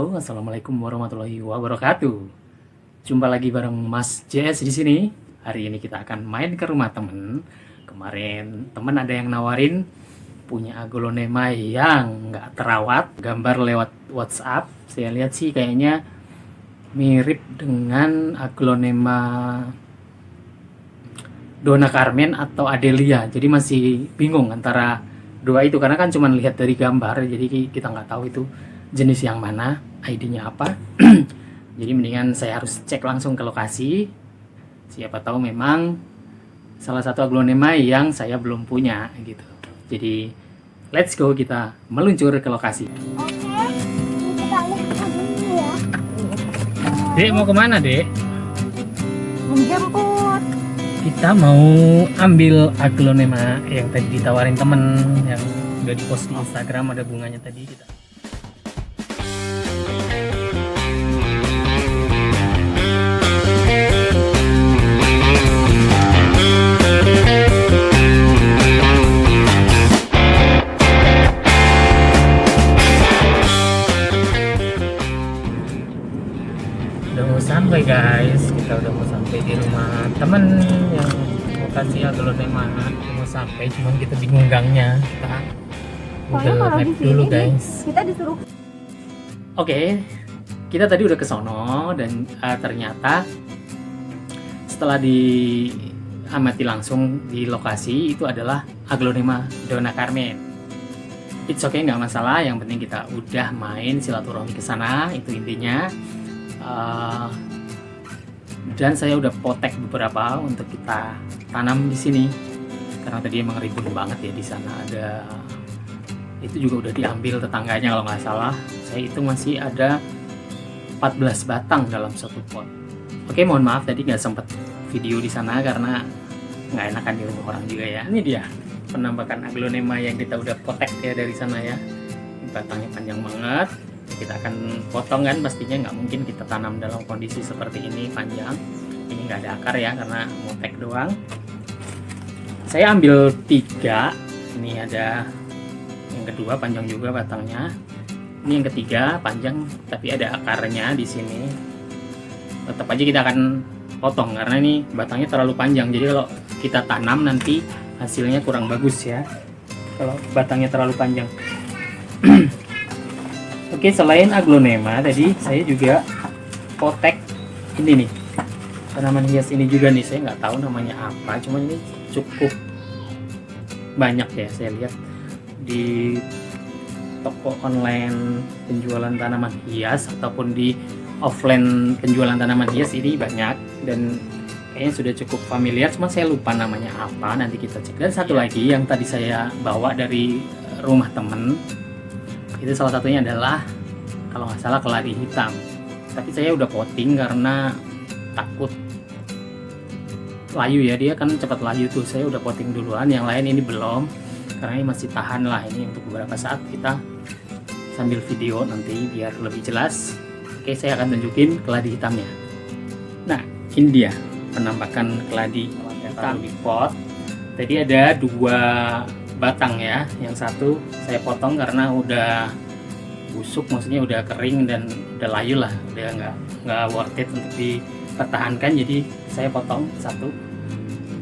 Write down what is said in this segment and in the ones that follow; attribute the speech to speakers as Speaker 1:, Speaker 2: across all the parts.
Speaker 1: Halo, assalamualaikum warahmatullahi wabarakatuh. Jumpa lagi bareng Mas JS di sini. Hari ini kita akan main ke rumah temen. Kemarin temen ada yang nawarin punya aglonema yang nggak terawat, gambar lewat WhatsApp. Saya lihat sih kayaknya mirip dengan aglonema Donna Carmen atau Adelia. Jadi masih bingung antara dua itu karena kan cuma lihat dari gambar, jadi kita nggak tahu itu jenis yang mana, ID-nya apa. Jadi mendingan saya harus cek langsung ke lokasi. Siapa tahu memang salah satu aglonema yang saya belum punya gitu. Jadi let's go, kita meluncur ke lokasi.
Speaker 2: Oke, kita lihat dulu ya.
Speaker 1: Dek, mau kemana Dek?
Speaker 2: Menjemput.
Speaker 1: Kita mau ambil aglonema yang tadi ditawarin temen, yang udah dipost di Instagram, ada bunganya tadi. Kita udah mau sampai guys, kita udah mau sampai di rumah temen yang lokasi aglonema. Mau sampai, cuman kita bingung gangnya. Kita Google
Speaker 2: Soalnya kalau
Speaker 1: Map
Speaker 2: di sini
Speaker 1: dulu
Speaker 2: nih,
Speaker 1: guys.
Speaker 2: kita disuruh.
Speaker 1: Oke, kita tadi udah ke sono dan ternyata setelah diamati langsung di lokasi itu adalah aglonema Donna Carmen. It's okay, nggak masalah. Yang penting kita udah main silaturahmi ke sana, itu intinya. Dan saya udah potek beberapa untuk kita tanam di sini karena tadi emang ribut banget ya di sana. Ada itu juga udah diambil tetangganya kalau nggak salah. Saya itu masih ada 14 batang dalam satu pot. Oke, mohon maaf tadi nggak sempet video di sana karena nggak enakan di rumah orang juga ya. Ini dia penampakan aglonema yang kita udah potek ya dari sana ya. Batangnya panjang banget. Kita akan potong kan, pastinya nggak mungkin kita tanam dalam kondisi seperti ini panjang. Ini nggak ada akar ya karena motek doang. Saya ambil 3. Ini ada yang kedua panjang juga batangnya. Ini yang ketiga panjang tapi ada akarnya di sini. Tetap aja kita akan potong karena ini batangnya terlalu panjang. Jadi kalau kita tanam nanti hasilnya kurang bagus ya. Kalau batangnya terlalu panjang. Oke, selain aglonema tadi saya juga potek ini nih, tanaman hias ini juga nih. Saya nggak tahu namanya apa, cuman ini cukup banyak ya saya lihat di toko online penjualan tanaman hias ataupun di offline penjualan tanaman hias ini banyak dan kayaknya sudah cukup familiar, cuma saya lupa namanya apa, nanti kita cek. Dan satu lagi yang tadi saya bawa dari rumah temen, itu salah satunya adalah kalau nggak salah keladi hitam, tapi saya udah potting karena takut layu ya, dia kan cepat layu tuh. Saya udah potting duluan, yang lain ini belum karena ini masih tahan lah, ini untuk beberapa saat kita sambil video nanti biar lebih jelas. Oke, saya akan tunjukin keladi hitamnya. Nah, ini dia penampakan keladi hitam di pot. Tadi ada 2 batang ya, yang satu saya potong karena udah busuk, maksudnya udah kering dan udah layu lah, udah nggak worth it untuk dipertahankan, jadi saya potong satu,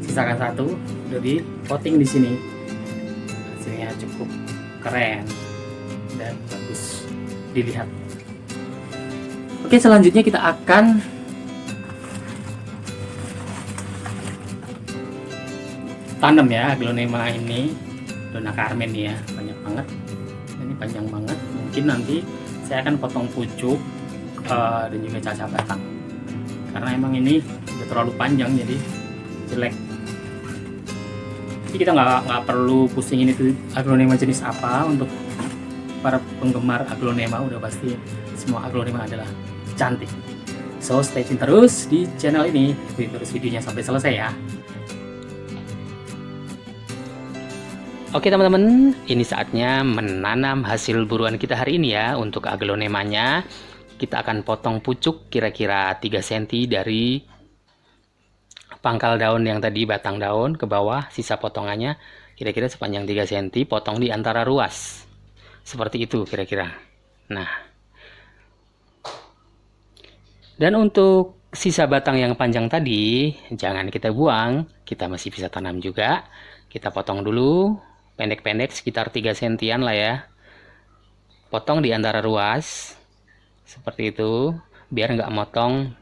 Speaker 1: sisakan satu, udah di potting di sini. Hasilnya cukup keren dan bagus dilihat. Oke, selanjutnya kita akan tanam ya aglonema ini Donna Carmen ya, banyak banget, ini panjang banget. Mungkin nanti saya akan potong pucuk dan juga caca batang karena emang ini udah terlalu panjang jadi jelek. Jadi kita nggak perlu pusing ini tuh aglonema jenis apa. Untuk para penggemar aglonema udah pasti semua aglonema adalah cantik. So stay tune terus di channel ini, ikuti terus videonya sampai selesai ya. Oke teman-teman, ini saatnya menanam hasil buruan kita hari ini ya. Untuk aglonemanya kita akan potong pucuk kira-kira 3 cm dari pangkal daun yang tadi, batang daun ke bawah. Sisa potongannya kira-kira sepanjang 3 cm, potong di antara ruas. Seperti itu kira-kira. Nah, Dan untuk sisa batang yang panjang tadi, jangan kita buang, kita masih bisa tanam juga. Kita potong dulu, pendek-pendek sekitar 3 sentian lah ya. Potong di antara ruas, seperti itu, biar nggak motong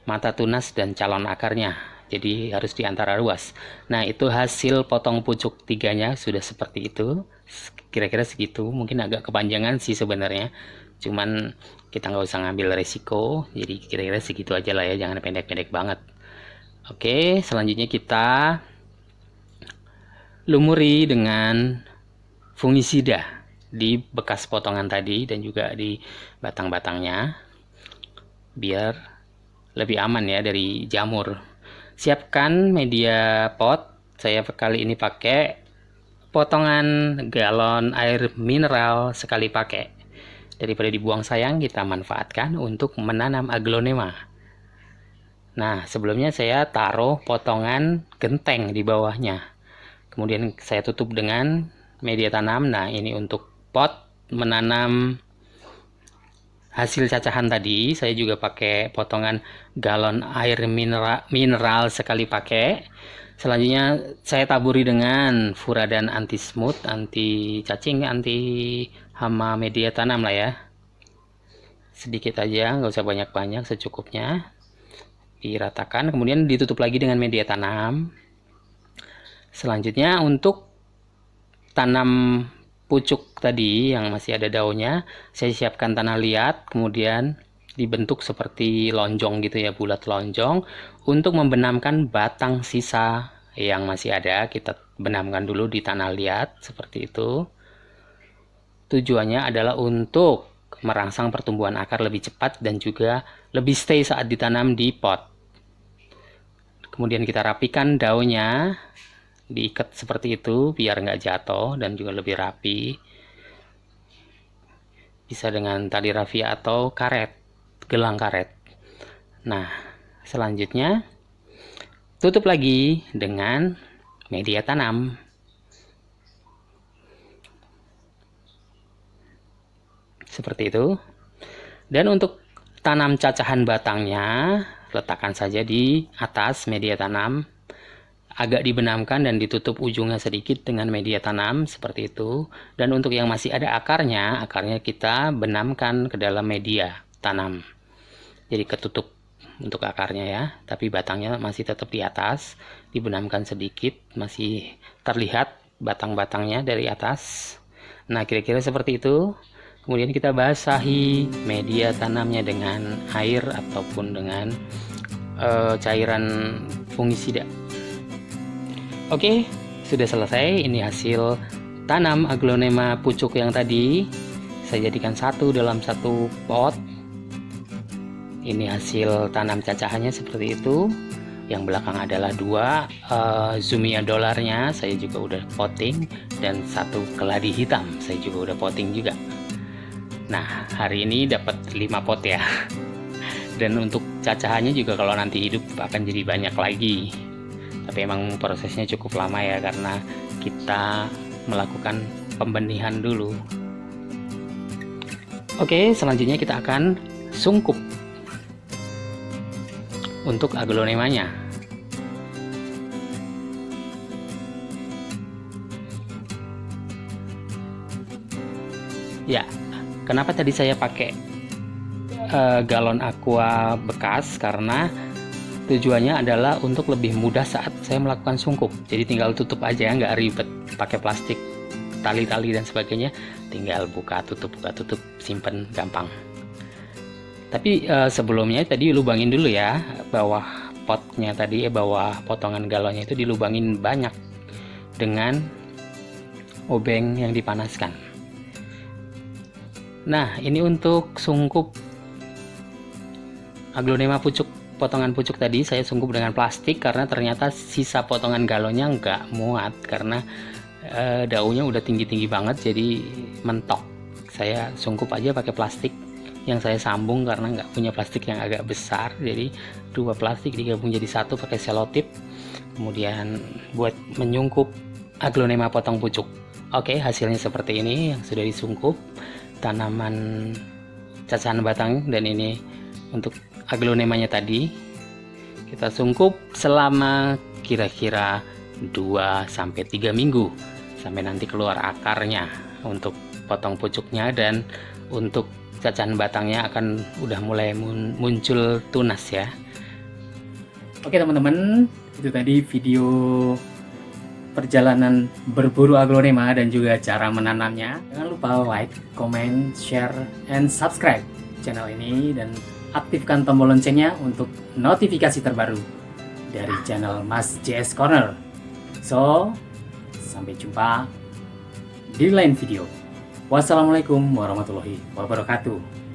Speaker 1: mata tunas dan calon akarnya. Jadi harus di antara ruas. Nah, itu hasil potong pucuk tiganya sudah seperti itu. Kira-kira segitu, mungkin agak kepanjangan sih sebenarnya. Cuman kita nggak usah ngambil resiko, jadi kira-kira segitu aja lah ya, jangan pendek-pendek banget. Oke, selanjutnya kita lumuri dengan fungisida di bekas potongan tadi dan juga di batang-batangnya, biar lebih aman ya dari jamur. Siapkan media pot. Saya kali ini pakai potongan galon air mineral sekali pakai. Daripada dibuang sayang, kita manfaatkan untuk menanam aglonema. Nah, sebelumnya saya taruh potongan genteng di bawahnya. Kemudian saya tutup dengan media tanam. Nah, ini untuk pot menanam hasil cacahan tadi. Saya juga pakai potongan galon air mineral sekali pakai. Selanjutnya saya taburi dengan Furadan anti smut, anti cacing, anti hama media tanam lah ya. Sedikit aja, nggak usah banyak-banyak, secukupnya. Diratakan, kemudian ditutup lagi dengan media tanam. Selanjutnya untuk tanam pucuk tadi yang masih ada daunnya, saya siapkan tanah liat, kemudian dibentuk seperti lonjong gitu ya, bulat lonjong. Untuk membenamkan batang sisa yang masih ada, kita benamkan dulu di tanah liat seperti itu. Tujuannya adalah untuk merangsang pertumbuhan akar lebih cepat dan juga lebih stay saat ditanam di pot. Kemudian kita rapikan daunnya, diikat seperti itu biar nggak jatuh dan juga lebih rapi. Bisa dengan tali rafia atau karet, gelang karet. Nah, selanjutnya tutup lagi dengan media tanam. Seperti itu. Dan untuk tanam cacahan batangnya, letakkan saja di atas media tanam. Agak dibenamkan dan ditutup ujungnya sedikit dengan media tanam seperti itu. Dan untuk yang masih ada akarnya kita benamkan ke dalam media tanam. Jadi ketutup untuk akarnya ya, tapi batangnya masih tetap di atas, dibenamkan sedikit, masih terlihat batang-batangnya dari atas. Nah, kira-kira seperti itu. Kemudian kita basahi media tanamnya dengan air ataupun dengan cairan fungisida. Oke, sudah selesai. Ini hasil tanam aglonema pucuk yang tadi. Saya jadikan satu dalam satu pot. Ini hasil tanam cacahannya seperti itu. Yang belakang adalah 2 Zumia dolarnya, saya juga udah potting. Dan 1 keladi hitam, saya juga udah potting juga. Nah, hari ini dapat 5 pot ya. Dan untuk cacahannya juga kalau nanti hidup akan jadi banyak lagi. Tapi emang prosesnya cukup lama ya, karena kita melakukan pembenihan dulu. Oke, selanjutnya kita akan sungkup untuk aglonemanya. Ya, kenapa tadi saya pakai galon aqua bekas? Karena tujuannya adalah untuk lebih mudah saat saya melakukan sungkup. Jadi tinggal tutup aja, nggak ribet pakai plastik, tali-tali dan sebagainya. Tinggal buka tutup, simpen, gampang. Tapi sebelumnya tadi lubangin dulu ya bawah potnya tadi, bawah potongan galonnya itu dilubangin banyak dengan obeng yang dipanaskan. Nah, ini untuk sungkup aglonema pucuk, potongan pucuk tadi saya sungkup dengan plastik karena ternyata sisa potongan galonnya nggak muat karena daunnya udah tinggi-tinggi banget, jadi mentok. Saya sungkup aja pakai plastik yang saya sambung karena nggak punya plastik yang agak besar, jadi 2 plastik digabung jadi 1 pakai selotip, kemudian buat menyungkup aglonema potong pucuk. Oke, hasilnya seperti ini yang sudah disungkup, tanaman cacahan batang, dan ini untuk aglonemanya tadi. Kita sungkup selama kira-kira 2-3 minggu sampai nanti keluar akarnya. Untuk potong pucuknya dan untuk cacahan batangnya akan udah mulai muncul tunas ya. Oke teman-teman, itu tadi video perjalanan berburu aglonema dan juga cara menanamnya. Jangan lupa like, comment, share, and subscribe channel ini dan aktifkan tombol loncengnya untuk notifikasi terbaru dari channel Mas JS Corner. So, sampai jumpa di lain video. Wassalamualaikum warahmatullahi wabarakatuh.